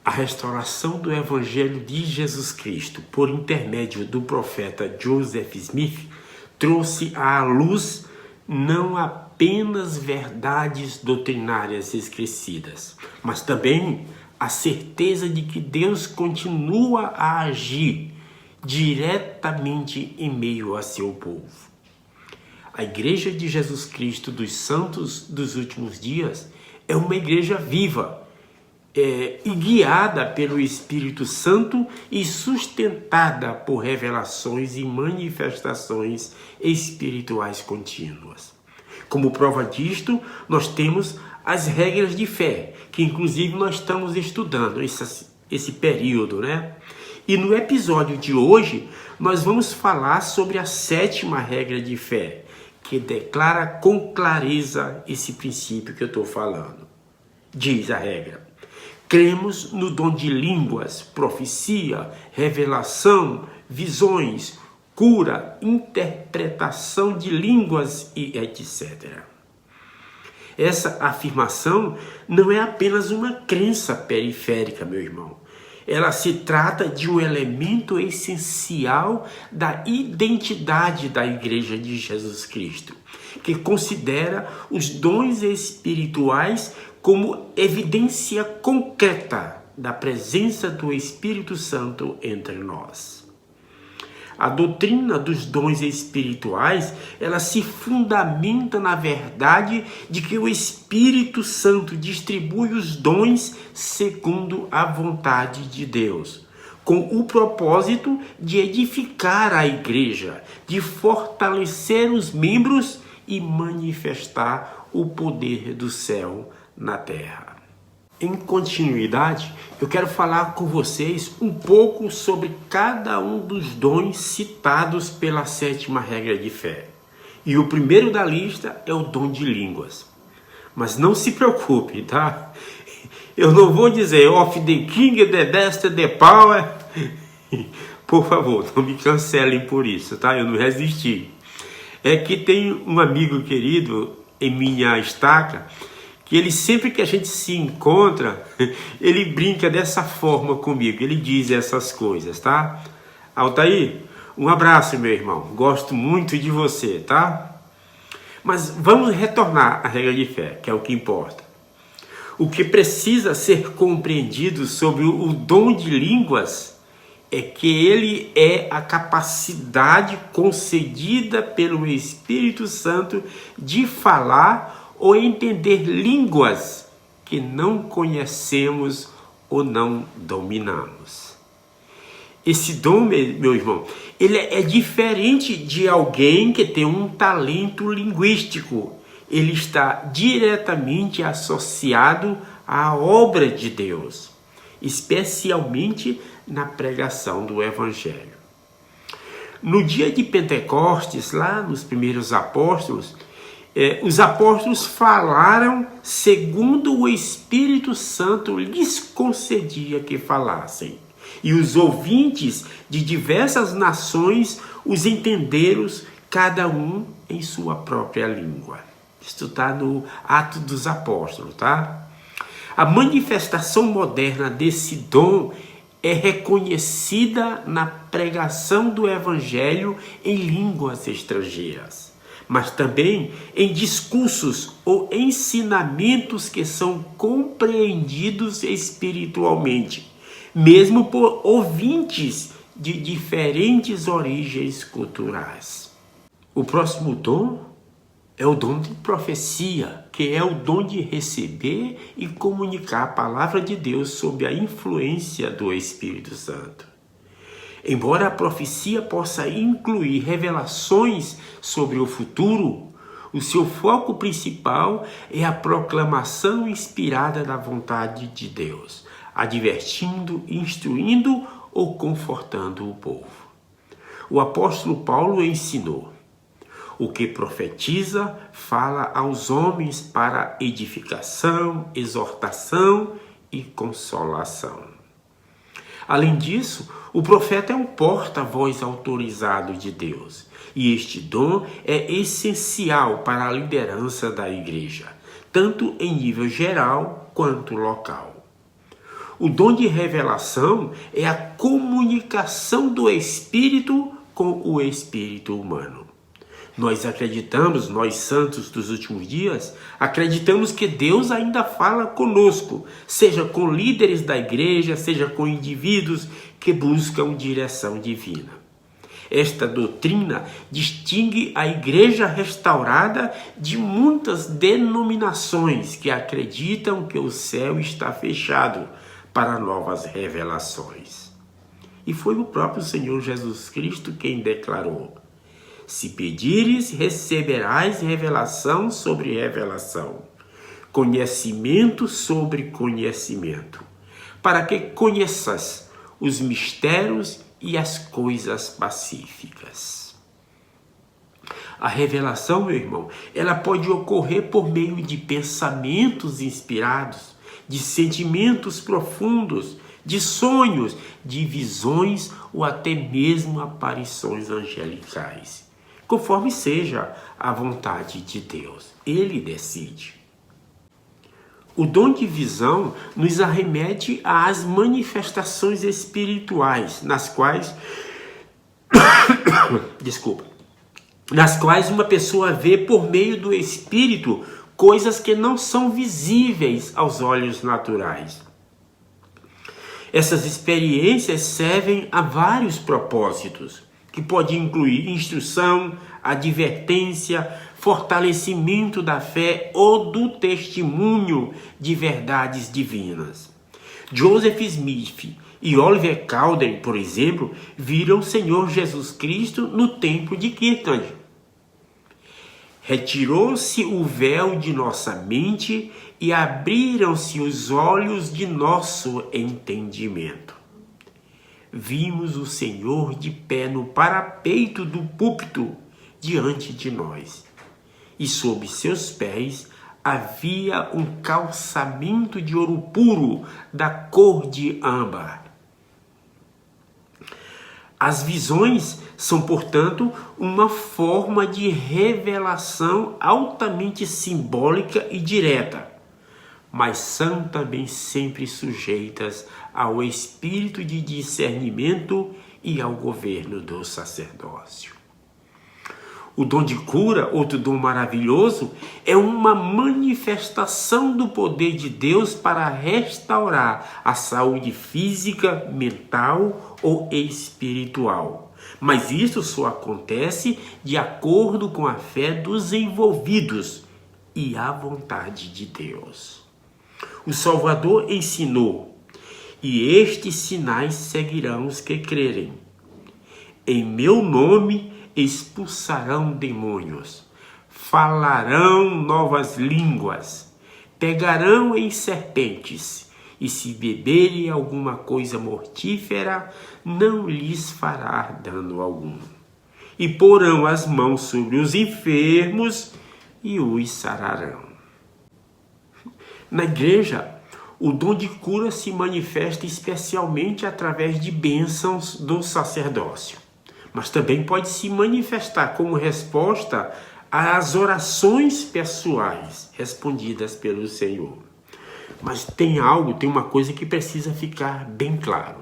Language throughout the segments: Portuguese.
A restauração do Evangelho de Jesus Cristo, por intermédio do profeta Joseph Smith, trouxe à luz não apenas verdades doutrinárias esquecidas, mas também a certeza de que Deus continua a agir diretamente em meio a seu povo. A Igreja de Jesus Cristo dos Santos dos Últimos Dias é uma igreja viva, e guiada pelo Espírito Santo e sustentada por revelações e manifestações espirituais contínuas. Como prova disto, nós temos as regras de fé, que inclusive nós estamos estudando esse período, né? E no episódio de hoje, nós vamos falar sobre a 7ª regra de fé, que declara com clareza esse princípio que eu estou falando. Diz a regra: cremos no dom de línguas, profecia, revelação, visões, cura, interpretação de línguas e etc. Essa afirmação não é apenas uma crença periférica, meu irmão. Ela se trata de um elemento essencial da identidade da Igreja de Jesus Cristo, que considera os dons espirituais como evidência concreta da presença do Espírito Santo entre nós. A doutrina dos dons espirituais, ela se fundamenta na verdade de que o Espírito Santo distribui os dons segundo a vontade de Deus, com o propósito de edificar a igreja, de fortalecer os membros e manifestar o poder do céu na terra. Em continuidade, eu quero falar com vocês um pouco sobre cada um dos dons citados pela 7ª regra de fé. E o primeiro da lista é o dom de línguas. Mas não se preocupe, tá? Eu não vou dizer of the king, the best, the power. Por favor, não me cancelem por isso, tá? Eu não resisti. É que tem um amigo querido em minha estaca, que ele sempre que a gente se encontra, ele brinca dessa forma comigo, ele diz essas coisas, tá? Altair, um abraço, meu irmão, gosto muito de você, tá? Mas vamos retornar à regra de fé, que é o que importa. O que precisa ser compreendido sobre o dom de línguas é que ele é a capacidade concedida pelo Espírito Santo de falar ou entender línguas que não conhecemos ou não dominamos. Esse dom, meu irmão, ele é diferente de alguém que tem um talento linguístico. Ele está diretamente associado à obra de Deus, especialmente na pregação do Evangelho. No dia de Pentecostes, lá nos primeiros apóstolos, os apóstolos falaram segundo o Espírito Santo lhes concedia que falassem. E os ouvintes de diversas nações os entenderam, cada um em sua própria língua. Isto está no Atos dos Apóstolos, tá? A manifestação moderna desse dom é reconhecida na pregação do Evangelho em línguas estrangeiras, mas também em discursos ou ensinamentos que são compreendidos espiritualmente, mesmo por ouvintes de diferentes origens culturais. O próximo dom é o dom de profecia, que é o dom de receber e comunicar a palavra de Deus sob a influência do Espírito Santo. Embora a profecia possa incluir revelações sobre o futuro, o seu foco principal é a proclamação inspirada da vontade de Deus, advertindo, instruindo ou confortando o povo. O apóstolo Paulo ensinou: o que profetiza fala aos homens para edificação, exortação e consolação. Além disso, o profeta é um porta-voz autorizado de Deus, e este dom é essencial para a liderança da igreja, tanto em nível geral quanto local. O dom de revelação é a comunicação do Espírito com o espírito humano. Nós acreditamos, nós santos dos últimos dias, acreditamos que Deus ainda fala conosco, seja com líderes da igreja, seja com indivíduos que buscam direção divina. Esta doutrina distingue a igreja restaurada de muitas denominações que acreditam que o céu está fechado para novas revelações. E foi o próprio Senhor Jesus Cristo quem declarou: se pedires, receberás revelação sobre revelação, conhecimento sobre conhecimento, para que conheças os mistérios e as coisas pacíficas. A revelação, meu irmão, ela pode ocorrer por meio de pensamentos inspirados, de sentimentos profundos, de sonhos, de visões ou até mesmo aparições angelicais. Conforme seja a vontade de Deus, Ele decide. O dom de visão nos arremete às manifestações espirituais, nas quais uma pessoa vê por meio do Espírito coisas que não são visíveis aos olhos naturais. Essas experiências servem a vários propósitos, que pode incluir instrução, advertência, fortalecimento da fé ou do testemunho de verdades divinas. Joseph Smith e Oliver Cowdery, por exemplo, viram o Senhor Jesus Cristo no templo de Kirtland. Retirou-se o véu de nossa mente e abriram-se os olhos de nosso entendimento. Vimos o Senhor de pé no parapeito do púlpito diante de nós, e sob seus pés havia um calçamento de ouro puro da cor de âmbar. As visões são, portanto, uma forma de revelação altamente simbólica e direta, mas são também sempre sujeitas ao espírito de discernimento e ao governo do sacerdócio. O dom de cura, outro dom maravilhoso, é uma manifestação do poder de Deus para restaurar a saúde física, mental ou espiritual. Mas isso só acontece de acordo com a fé dos envolvidos e a vontade de Deus. O Salvador ensinou: e estes sinais seguirão os que crerem. Em meu nome expulsarão demônios, falarão novas línguas, pegarão em serpentes, e se beberem alguma coisa mortífera, não lhes fará dano algum. E porão as mãos sobre os enfermos e os sararão. Na igreja, o dom de cura se manifesta especialmente através de bênçãos do sacerdócio, mas também pode se manifestar como resposta às orações pessoais respondidas pelo Senhor. Mas tem uma coisa que precisa ficar bem claro.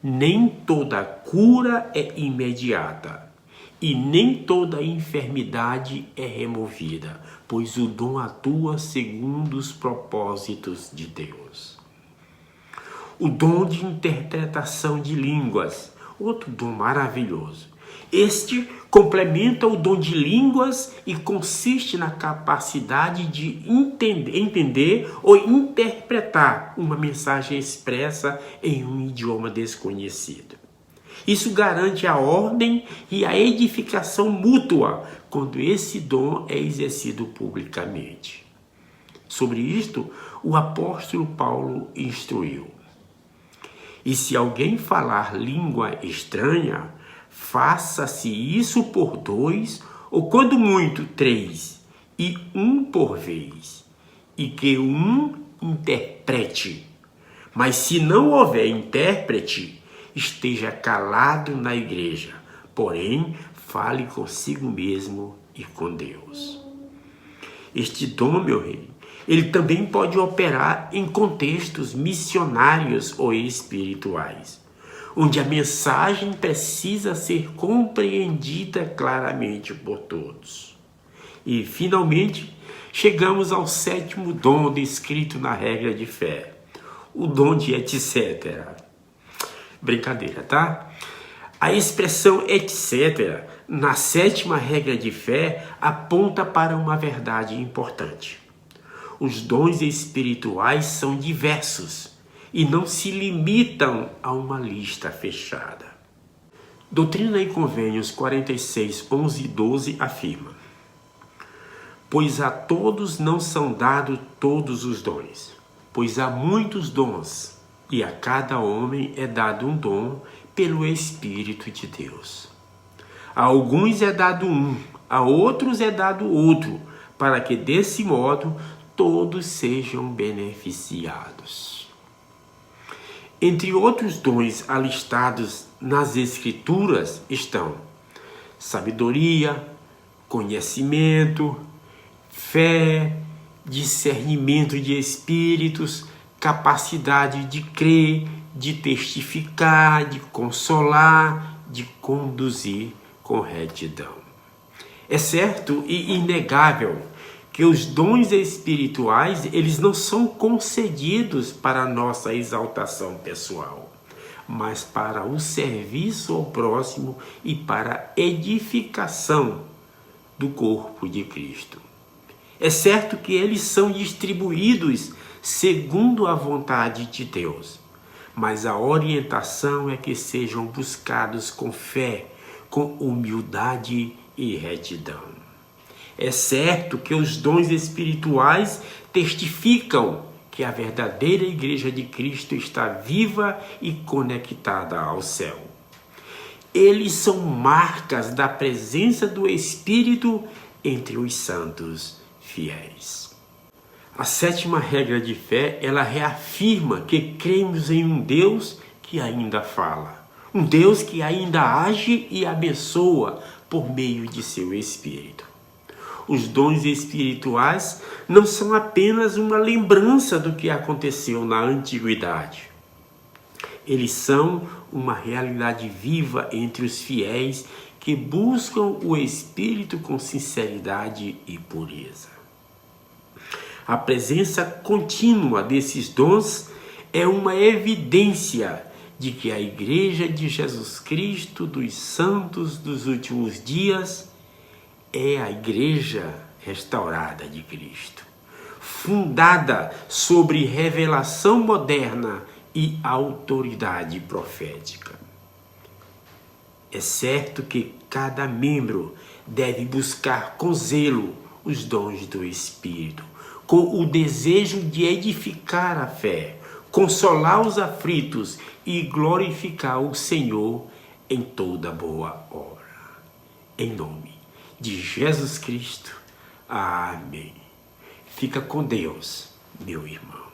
Nem toda cura é imediata e nem toda enfermidade é removida, pois o dom atua segundo os propósitos de Deus. O dom de interpretação de línguas, outro dom maravilhoso. Este complementa o dom de línguas e consiste na capacidade de entender ou interpretar uma mensagem expressa em um idioma desconhecido. Isso garante a ordem e a edificação mútua quando esse dom é exercido publicamente. Sobre isto, o apóstolo Paulo instruiu: e se alguém falar língua estranha, faça-se isso por 2, ou quando muito 3, e um por vez, e que um interprete. Mas se não houver intérprete, esteja calado na igreja, porém fale consigo mesmo e com Deus. Este dom, meu rei, Ele também pode operar em contextos missionários ou espirituais, onde a mensagem precisa ser compreendida claramente por todos. E, finalmente, chegamos ao 7º dom descrito na regra de fé, o dom de etc. Brincadeira, tá? A expressão etc. na 7ª regra de fé aponta para uma verdade importante. Os dons espirituais são diversos e não se limitam a uma lista fechada. Doutrina e Convênios 46, 11 e 12 afirma: pois a todos não são dados todos os dons, pois há muitos dons, e a cada homem é dado um dom pelo Espírito de Deus. A alguns é dado um, a outros é dado outro, para que desse modo todos sejam beneficiados. Entre outros dons alistados nas Escrituras estão sabedoria, conhecimento, fé, discernimento de espíritos, capacidade de crer, de testificar, de consolar, de conduzir com retidão. É certo e inegável que os dons espirituais, eles não são concedidos para a nossa exaltação pessoal, mas para o serviço ao próximo e para a edificação do corpo de Cristo. É certo que eles são distribuídos segundo a vontade de Deus, mas a orientação é que sejam buscados com fé, com humildade e retidão. É certo que os dons espirituais testificam que a verdadeira Igreja de Cristo está viva e conectada ao céu. Eles são marcas da presença do Espírito entre os santos fiéis. A 7ª regra de fé, ela reafirma que cremos em um Deus que ainda fala, um Deus que ainda age e abençoa por meio de seu Espírito. Os dons espirituais não são apenas uma lembrança do que aconteceu na antiguidade. Eles são uma realidade viva entre os fiéis que buscam o Espírito com sinceridade e pureza. A presença contínua desses dons é uma evidência de que a Igreja de Jesus Cristo dos Santos dos últimos dias é a Igreja restaurada de Cristo, fundada sobre revelação moderna e autoridade profética. É certo que cada membro deve buscar com zelo os dons do Espírito, com o desejo de edificar a fé, consolar os aflitos e glorificar o Senhor em toda boa obra. Em nome de Jesus Cristo. Amém. Fica com Deus, meu irmão.